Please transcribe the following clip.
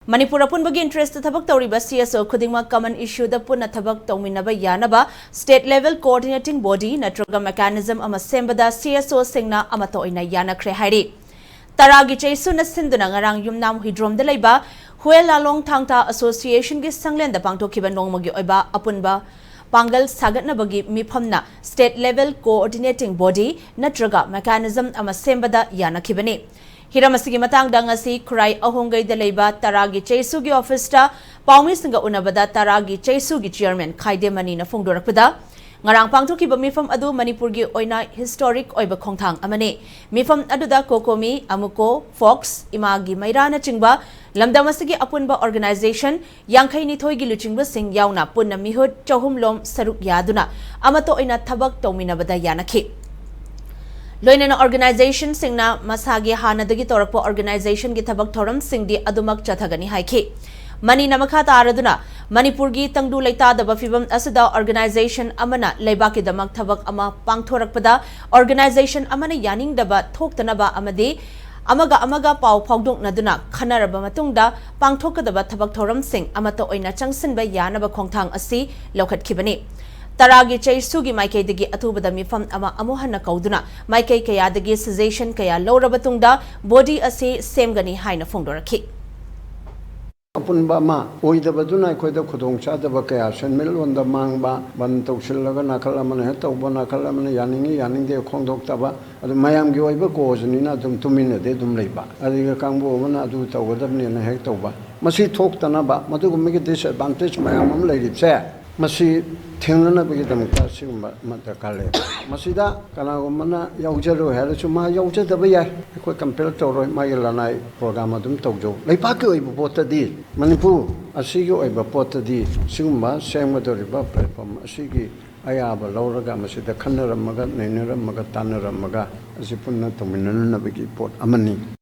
Manipur apunbagi interest thabak tawriba CSO khudingma common issue da punna thabak tawminaba yanaba state level coordinating body natraga mechanism ama sembada CSO singna amato oina yanakre hairi taragi cheisu na sinduna ngarang yumnam hidrom da leiba Huelalong Thangta Association gi sanglen da pangtokhiba nongmagi oiba apunba Pangal sagatnabagi mifamna state level coordinating body natraga mechanism ama sembada yanakhibani Hiramasigi matang dangasi Kurai Ahongai da leiba taragi cheisu gi office ta paumi singa unabada taragi cheisu gi chairman Khaide Mani na phongdorakpada ngarang pangtokhiba mifam adu Manipur gi oina historic oiba khongthang amane mifam aduda kokomi amuko fox imagi mairana chingba lamdamasigi apunba organization yankhai ni thoi gi luchingba sing yauna punna mihut chahumlom saruk yaduna amato oina thabak tawminabada yanakhi Loinana organization singna masagi hanadagi torakpo organization gi thabak thoram singdi adumak chathagani haikhi Mani namakha taraduna Manipur gi tangdu leita da bafibam asida organization amana leibaki damak thabak ama pangthorakpada organization amana yaning daba thoktanaba amadi amaga pau phawdok naduna khanaraba matungda pangthokadaba thabak thoram sing amato oina changsinba yanaba khongthang asi lokhatkibani Taragi Chaisugi Maikei digi atubada mifam ama amohana kauduna Maikei kaya digi suggestion kaya lorabatungda body ase semgani haina phongdorakhi Apunba ma oidabaduna koida khudong chadaba kaya senmel onda mangba ban tawsillaga nakalamana hetawba nakalamana yaningde khongdok taba adu mayam gi oiba gojnina dum tumina de dum leiba adiga kangbo mana adu tawgadabni na hek tawba masi thoktana ba madugum gi disadvantage mayam am leiripse masi thengna bagi damta sigumba mata kale masida kana gomana yaujaro harachu ma yauja daba ya ko compare tawroi ma yelanai program adum tawjo leipa ke oi bota di Manipur asigi oi bota di sigumba sengma doriba platform asigi ayaba lauraga masida khanaramaga nainaramaga tanaramaga asi punna tawminana bagi pot amani